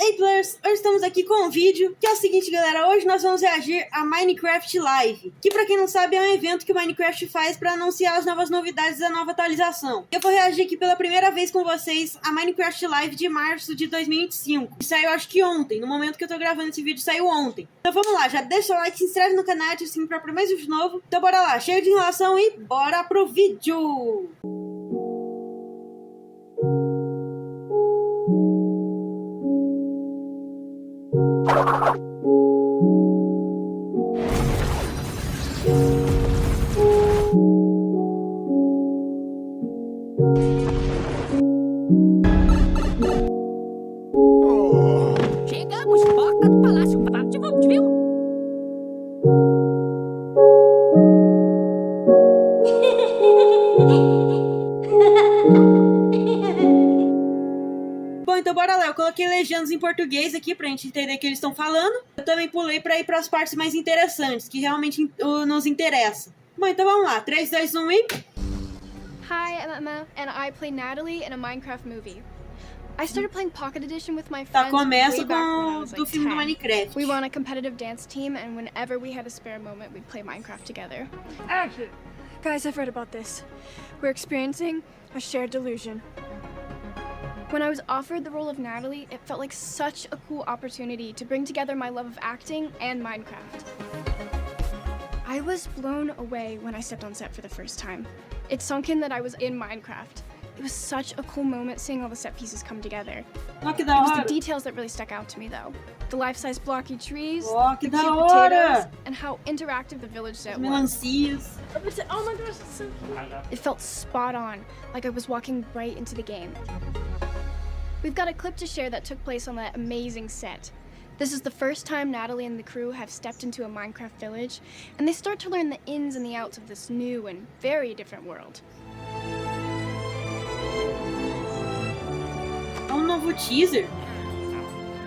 aí, players, hoje estamos aqui com um vídeo que é o seguinte, galera, hoje nós vamos reagir a Minecraft Live, que pra quem não sabe é um evento que o Minecraft faz pra anunciar as novas novidades da nova atualização. Eu vou reagir aqui pela primeira vez com vocês a Minecraft Live de março de 2025, que saiu acho que ontem, no momento que eu tô gravando esse vídeo saiu ontem. Então vamos lá, já deixa o like, se inscreve no canal, ativa o sininho pra mais vídeo novo. Então bora lá, cheio de enrolação e bora pro vídeo! Chegamos, porta do Palácio Vamos, viu? Bom, então bora lá, eu coloquei legendas em português aqui pra gente entender o que eles estão falando. Eu também pulei pra ir pras partes mais interessantes, que realmente nos interessam. Bom, então vamos lá, 3, 2, 1 e... Hi, I'm Emma, and I play Natalie in a Minecraft movie. I started playing Pocket Edition with my Tá, friends começa way back when I com was do like filme do 10. Minecraft. We were on a competitive dance team, and whenever we had a spare moment, we'd play Minecraft together. Action! Guys, I've read about this. We're experiencing a shared delusion. When I was offered the role of Natalie, it felt like such a cool opportunity to bring together my love of acting and Minecraft. I was blown away when I stepped on set for the first time. It sunk in that I was in Minecraft. It was such a cool moment seeing all the set pieces come together. Ó, que It da was the hora! details that really stuck out to me, though. The life-size blocky trees, Ó, que the da cute hora! potatoes, and how interactive the village set was. Melancias. Oh my gosh, it's so cute. It felt spot on, like I was walking right into the game. We've got a clip to share that took place on that amazing set. This is the first time Natalie and the crew have stepped into a Minecraft village, and they start to learn the ins and the outs of this new and very different world. É um novo teaser?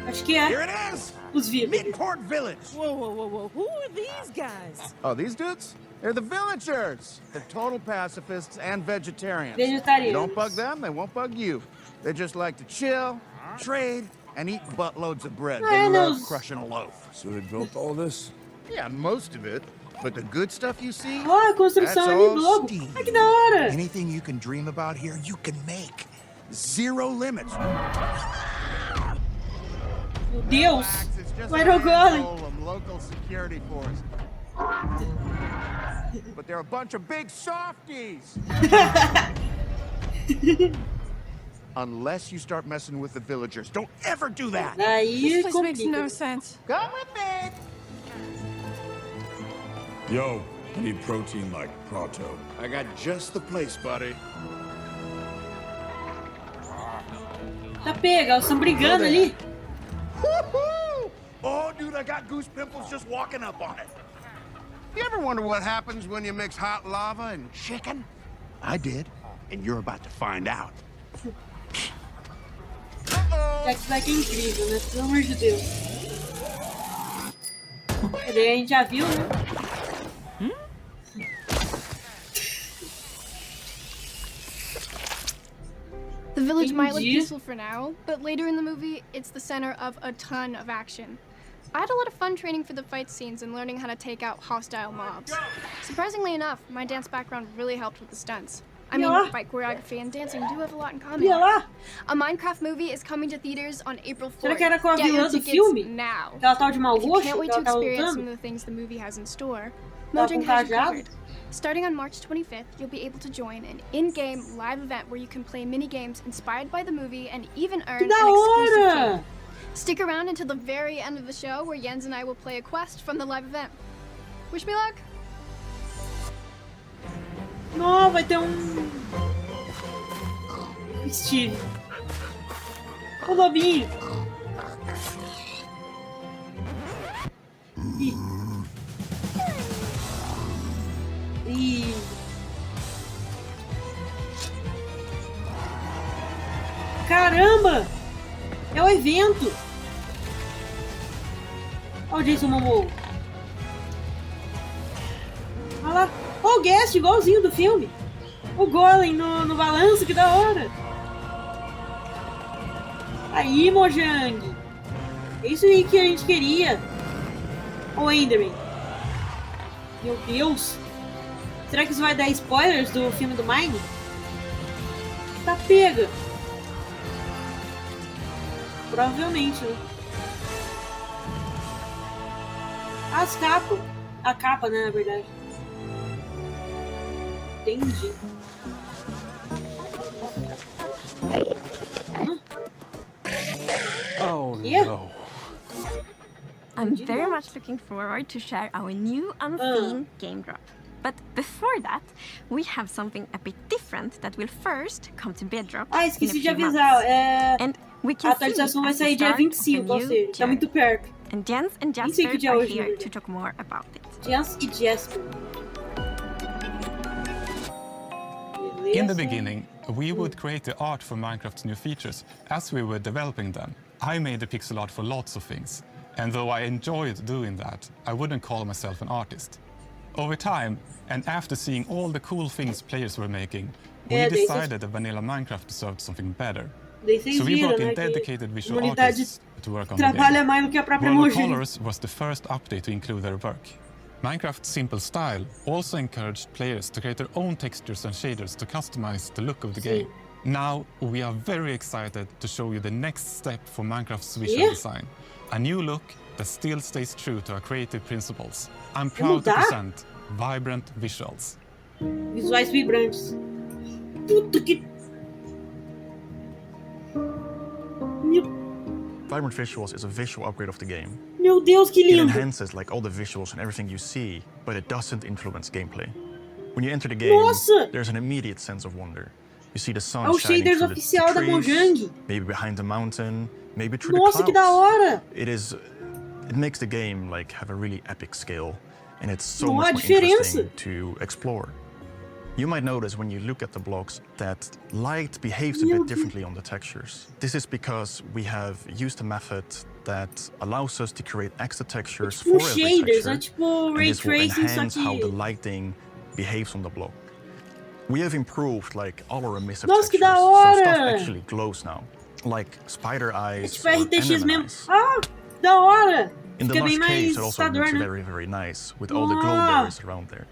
Acho que Here é. it is! Os vivos. Midport Village. Whoa. Who are these guys? Oh, these dudes? They're the villagers. They're total pacifists and vegetarians. Vegetarianos. You don't bug them, they won't bug you. They just like to chill, trade, and eat buttloads of bread. They love crushing a loaf. So they built all this? Yeah, most of it. But the good stuff you see, Ó, a construção that's ali all do lobo. steam. Ai, que da hora! Anything you can dream about here, you can make. Zero limits. Meu Deus! Relax, it's just O a Iron Golem. handful of local security force. But they're a bunch of big softies. Unless you start messing with the villagers. Don't ever do that. Aí This makes no complica. sense. Come with me. Yo, I need protein like Prato. I got just the place, buddy. Tá pega, eles estão brigando ali. Woohoo! Oh, dude, I got goose pimples just walking up on it. You ever wonder what happens when you mix hot lava and chicken? I did, and you're about to find out. Jack Black é incrível, né? Pelo amor de Deus. Cadê? A gente já viu, né? The village might look Entendi. peaceful for now, but later in the movie, it's the center of a ton of action. I had a lot of fun training for the fight scenes and learning how to take out hostile mobs. Surprisingly enough, my dance background really helped with the stunts. I mean, Yeah. fight choreography and dancing do have a lot in common. Olha lá! A Minecraft movie is coming to theaters on April 4th. Será que era com a Get your vilã do tickets filme? now. Aquela tal de mau If you roxo can't que wait to ela tá experience some lutando? of the things the movie has in store, Tá Mojang com has you cajado? covered. Starting on March 25th, you'll be able to join an in-game live event where you can play mini-games inspired by the movie and even earn Que an da exclusive hora! key. Stick around until the very end of the show where Jens and I will play a quest from the live event. Wish me luck! Não, vai ter Steve. O lobinho. Ih. Ih. Caramba! É o evento! Olha o Jason Momoa. Olha lá. Olha o Ghast, igualzinho do filme. O Golem no balanço, que da hora. Aí, Mojang. É isso aí que a gente queria. Ô, Enderman. Meu Deus. Será que isso vai dar spoilers do filme do Mine? Tá pega. Provavelmente, né? As capas. A capa, né, na verdade. Entendi. Oh Yeah. no. I'm very much looking forward to share our new unseen game drop. But before that, we have something a bit different that will first come to Bedrock Ah, in a esqueci de few avisar. months. And we A can see atualização vai at the sair dia start of the 25, ou new seja, tá journey. muito perto. And Jens and Nem sei que Jasper dia é are hoje, na here verdade. to talk more about it. Jens e Jasper. Beleza. In the beginning, we would create the art for Minecraft's new features as we were developing them. I made the pixel art for lots of things, and though I enjoyed doing that, I wouldn't call myself an artist. Over time, and after seeing all the cool things players were making, we Yeah, they decided that vanilla Minecraft deserved something better. Daí vocês So we viram, brought né, in que dedicated a visual comunidade artists to work on the game. trabalha mais do que a própria World Mojang. Colors was the first update to include their work. Minecraft's simple style also encouraged players to create their own textures and shaders to customize the look of the game. Now, we are very excited to show you the next step for Minecraft's visual design. A new look that still stays true to our creative principles. I'm proud to present Vibrant Visuals. Visuais vibrantes. Puta que... Vibrant Visuals is a visual upgrade of the game. Meu Deus, que It lindo. enhances like all the visuals and everything you see, but it doesn't influence gameplay. When you enter the game, Nossa! there's an immediate sense of wonder. You see the sun É o shining shaders through the oficial da trees, Mojang. maybe behind the mountain, maybe through Nossa, the que da clouds. hora. It makes the game like have a really epic scale, and it's so Não há much more diferença. interesting to explore. You might notice when you look at the blocks that light behaves a bit differently on the textures. This is because we have used a method that allows us to create extra textures for every shaders, texture, é tipo and ray this will tracing, só enhance how the que... lighting behaves on the block. We have improved like all our emissive Nossa, que textures, da so stuff hora! actually glows now, like spider É eyes tipo or RTX enderman mesmo. eyes. Ah, da hora. In the Fica bem lush mais caves, it also assustador, looks né? very, very nice with all the glow berries around there.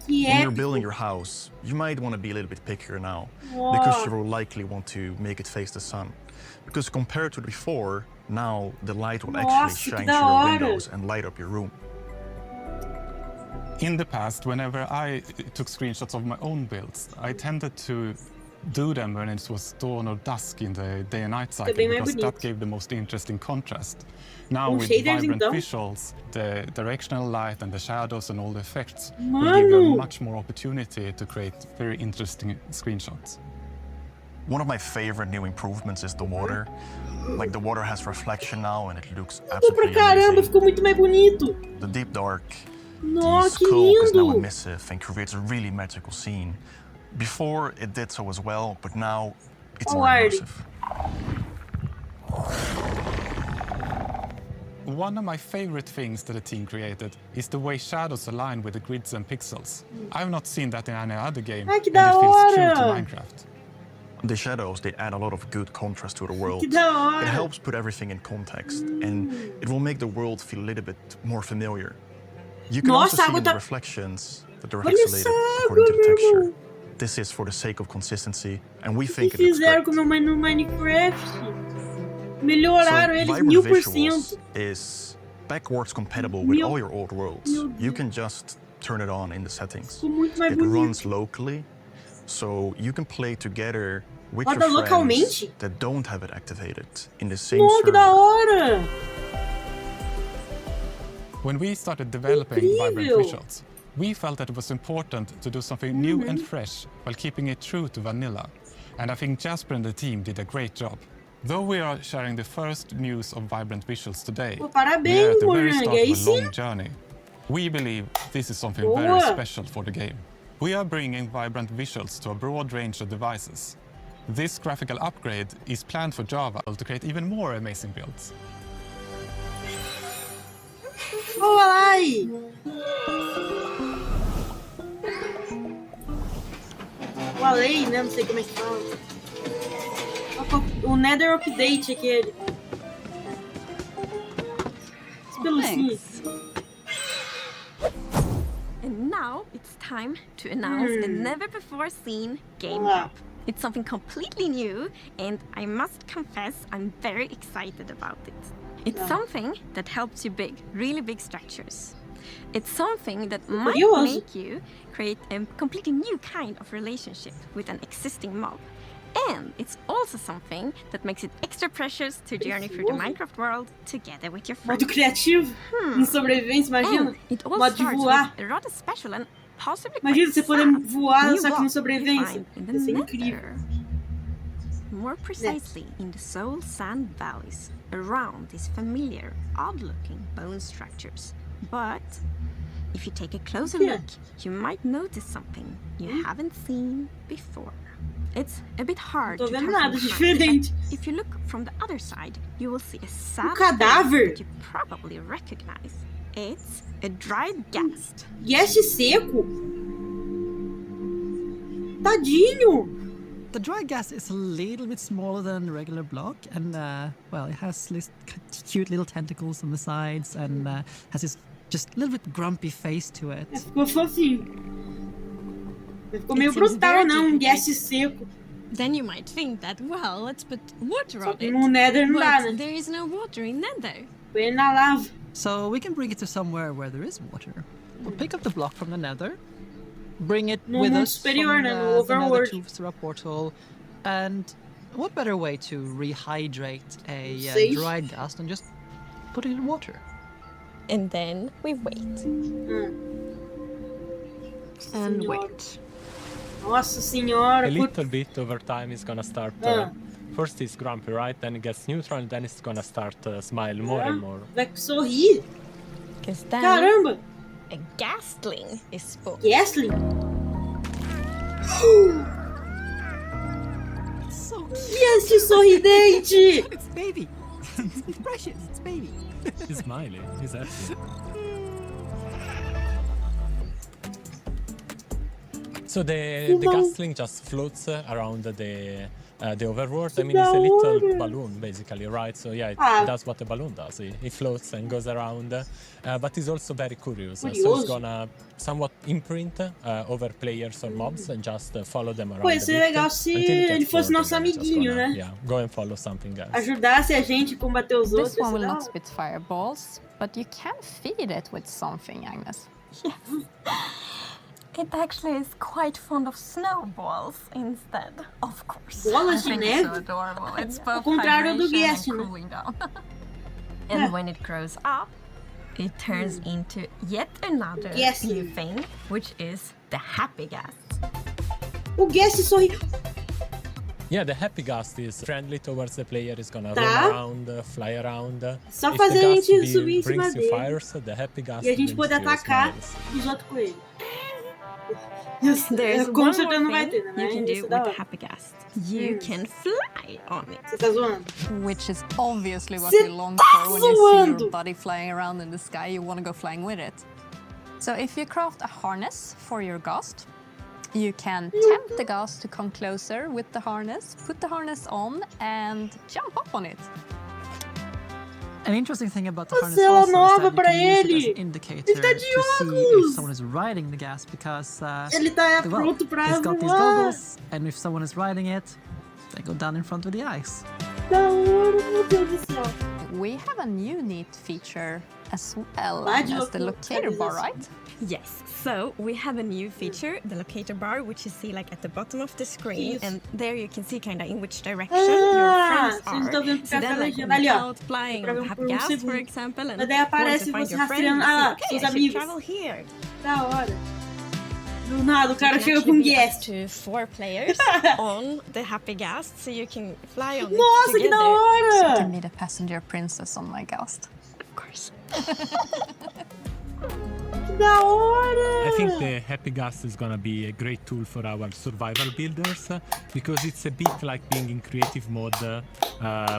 Que When you're épico. building your house, you might want to be a little bit pickier now, because you will likely want to make it face the sun. Because compared to before, now the light will actually Nossa, que shine da through your hora. windows and light up your room. In the past, whenever I took screenshots of my own builds, I tended to do them when it was dawn or dusk in the day and night cycle, bem mais because bonito. that gave the most interesting contrast. Now Com with shaders, vibrant então? visuals, the directional light and the shadows and all the effects will Mano! give you much more opportunity to create very interesting screenshots. One of my favorite new improvements is the water. Like the water has reflection now and it looks Pô, pra absolutely caramba, amazing. ficou muito mais bonito. The deep dark, Nossa, the que scope is now lindo. emissive and creates a really magical scene. Before it did so as well, but now it's Oh, more Artie. immersive. One of my favorite things that the team created is the way shadows align with the grids and pixels. I've not seen that in any other game, Ai, que and da it feels true to hora. Minecraft. The shadows, they add a lot of good contrast to the world. Que da hora. It helps put everything in context, and it will make the world feel a little bit more familiar. You can Nossa, also a see água in the tá- reflections that they're Olha pixelated essa according to água, the meu texture. irmão. This is for the sake of consistency, and we O que think it looks fizeram great. com o meu no Minecraft? Melhoraram So, eles Vibrant 1000%. Visuals is backwards compatible with Meu- all your old worlds. meu You can just turn it on in the settings. Ficou muito mais It bonito. runs locally, so you can play together with Roda your friends localmente? that don't have it activated in the same Nossa, que da server. hora. When we started developing Vibrant Incrível. Visuals, we felt that it was important to do something new and fresh while keeping it true to vanilla. And I think Jasper and the team did a great job. Though we are sharing the first news of Vibrant Visuals today, Pô, we are parabéns, at the very Mojang. start Aí of a long sim. journey. We believe this is something Boa. very special for the game. We are bringing Vibrant Visuals to a broad range of devices. This graphical upgrade is planned for Java to create even more amazing builds. Olha lá aí. O Alei, né? Não sei como é que fala. O Nether Update aquele. pelucinha. And now it's time to announce a never-before-seen game drop. It's something completely new, and I must confess I'm very excited about it. It's something that helps you build really big structures. It's something that might make you create a completely new kind of relationship with an existing mob. And it's also something that makes it extra precious to journey through the Minecraft world together with your friends. Modo criativo, em sobrevivência, imagina. It all Modo de starts voar. with a rather special and possibly Imagina quite você poder sad voar new só que block em you sobrevivência. find in the Isso é Nether. incrível. More precisely in the Soul Sand Valleys, around these familiar, odd-looking bone structures. But if you take a closer look, you might notice something you haven't seen before. It's a bit hard Não to tô tell vendo from nada behind, diferente. but if you look from the other side, you will see a sad cadáver? that you probably recognize. It's a dried ghast. Ghast seco? Tadinho! The dry gas is a little bit smaller than a regular block, and well, it has this cute little tentacles on the sides, and has this just little bit grumpy face to it. Ficou fofinho. Ficou meio brutal, não? Ghast seco. Then you might think that, well, let's put water Só on que it. no Nether não dá, But né? there is no water in Nether. Põe na lava. So we can bring it to somewhere where there is water. We'll pick up the block from the Nether, bring it No with mundo us superior, from né? No the Nether overworld. through our portal, and what better way to rehydrate a Sei. dried gas than just put it in water? And then we wait. And Senhora. wait. Nossa senhora. A little bit over time is gonna start. First he's grumpy, right? Then it gets neutral, and then it's gonna start smile more and more. Vai sorrir. Because then Caramba. a ghastling is spawned. Ghastling? So Ghast sorridente. it's baby. It's precious. It's baby. He's smiling. He's happy. So the ghastling just floats around the overworld. I mean, it's a little balloon, basically, right? So yeah, it does what a balloon does. It floats and goes around, but it's also very curious. So it's gonna somewhat imprint over players or mobs and just follow them around. Pô, ia ser legal se ele fosse nosso amiguinho, né? Yeah, go and follow something else. Ajudasse a gente a combater os outros. This one will ia ser da not hora. spit fireballs, but you can feed it with something, Agnes. It actually is quite fond of snowballs instead, of course. Bolas de I think neve? it's so adorable. It's both contrário do hydration Ghast, and né? cooling down. And when it grows up, it turns into yet another Ghast. new thing, which is the happy ghast. O Ghast sorri. Yeah, the happy ghast is friendly towards the player. Is gonna Tá. roam around, fly around. Só If fazer the a ghast gente subir em cima brings you dele. fires, the happy ghast E a gente brings poder you atacar smiles. os outros com ele. There's Com one certeza more não vai thing ter, né? you can Isso do é da with the hora. happy ghast. You can fly on it. Você tá zoando? Which is obviously what Cê you long tá for when you see zoando! your buddy flying around in the sky, you want to go flying with it. So if you craft a harness for your Ghast, you can tempt the Ghast to come closer with the harness, put the harness on and jump up on it. An interesting thing about the Uma harness cela also nova is that you pra can use it as ele. an indicator Ele tá de to see óculos. if someone is riding the gas, because Ele tá well, pronto pra it's got these voar. goggles, and if someone is riding it, they go down in front of the ice. Da hora, meu Deus do céu. We have a new neat feature as well, Lá de as the locator bar, localização. right? Yes, so we have a new feature, the locator bar, which you see like at the bottom of the screen, Yes. and there you can see kind of in which direction your friends vocês não estão are. vendo porque So tá then, like legenda when ali, you're ó. out flying Pra on ver the happy por gas, for segundo. example, and Mas daí want aparece to find você your friend, rastreando. you Ah lá, see, okay, seus I should amigos. travel here. Da hora. Do nada, o cara You can chega com actually be up Ghast. to 4 players on the happy gas, so you can fly on Nossa, it que da together. I hora! can be the passenger princess on my Ghast. Of course. Que da hora! I think the Happy Ghast is gonna be a great tool for our survival builders because it's a bit like being in creative mode,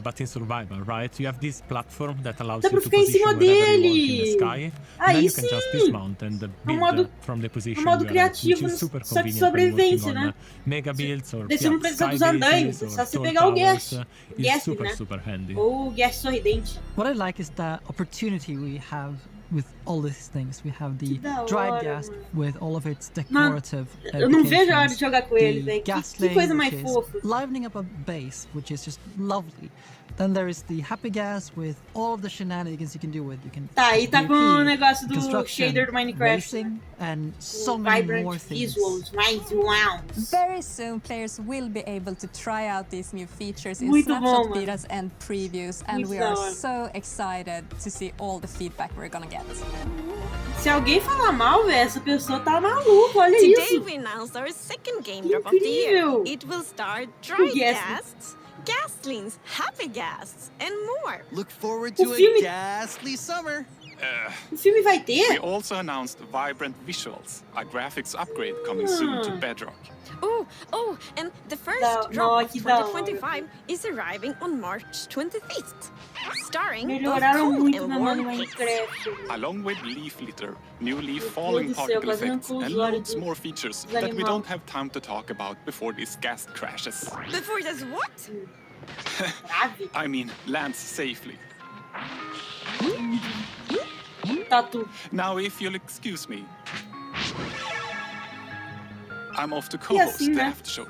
but in survival, right? You have this platform that allows you to position wherever you want in the sky, and then you can just dismount and build from the position you are at, which is super convenient when working on mega builds or sky bases or tall towers. It's super handy. Ou o Ghast sorridente. What I like is the opportunity we have with all these things. We have the dried ghast with all of its decorative eu não vejo a hora de jogar com ele, velho. Que coisa mais fofa. Livening up a base, which is just lovely. Then there is the Happy Ghast with all of the shenanigans you can do with. You can e tá com o negócio do shader do Minecraft. Racing, and so many more things. Visuals, mais rounds. Very soon, players will be able to try out these new features in Muito snapshot bom, betas and previews, and we are so excited to see all the feedback we're gonna get. Se alguém falar mal, velho, essa pessoa tá maluca, olha isso. Today we announced our second game drop of the year. It will star dried ghasts, Ghastlings, Happy Ghasts, and more. Look forward to a ghastly summer. O filme vai ter? We also announced vibrant visuals, a graphics upgrade coming soon to Bedrock. Oh, and the first drop of 2025 is arriving on March 25th, starring both cool and warm pics. Along with leaf litter, new leaf falling particle effects, and loads more features that we don't have time to talk about before this ghast crashes. Before this what? I mean, lands safely. Tatu. Now, if you'll excuse me, I'm off to co-host the after show.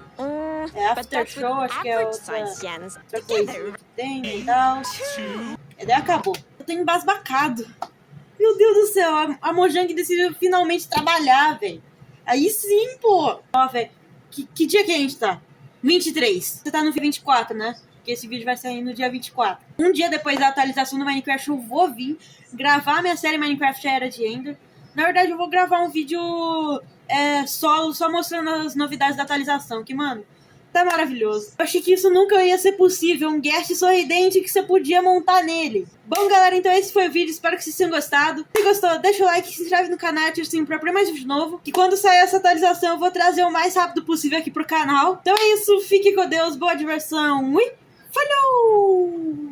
After show, acho que é outra coisa que tem e tal. E daí acabou. Eu tô embasbacado. Meu Deus do céu, a Mojang decidiu finalmente trabalhar, velho. Aí sim, pô. Ó, velho, que dia que a gente tá? 23. Você tá no 24, né? Porque esse vídeo vai sair no dia 24. Um dia depois da atualização do Minecraft, eu vou vir gravar minha série Minecraft Era de Ender. Na verdade, eu vou gravar um vídeo solo, só mostrando as novidades da atualização, que, mano, tá maravilhoso. Eu achei que isso nunca ia ser possível, um Ghast sorridente que você podia montar nele. Bom, galera, então esse foi o vídeo, espero que vocês tenham gostado. Se gostou, deixa o like, se inscreve no canal, ativa o sininho pra mais vídeo novo. E quando sair essa atualização, eu vou trazer o mais rápido possível aqui pro canal. Então é isso, fique com Deus, boa diversão e falou!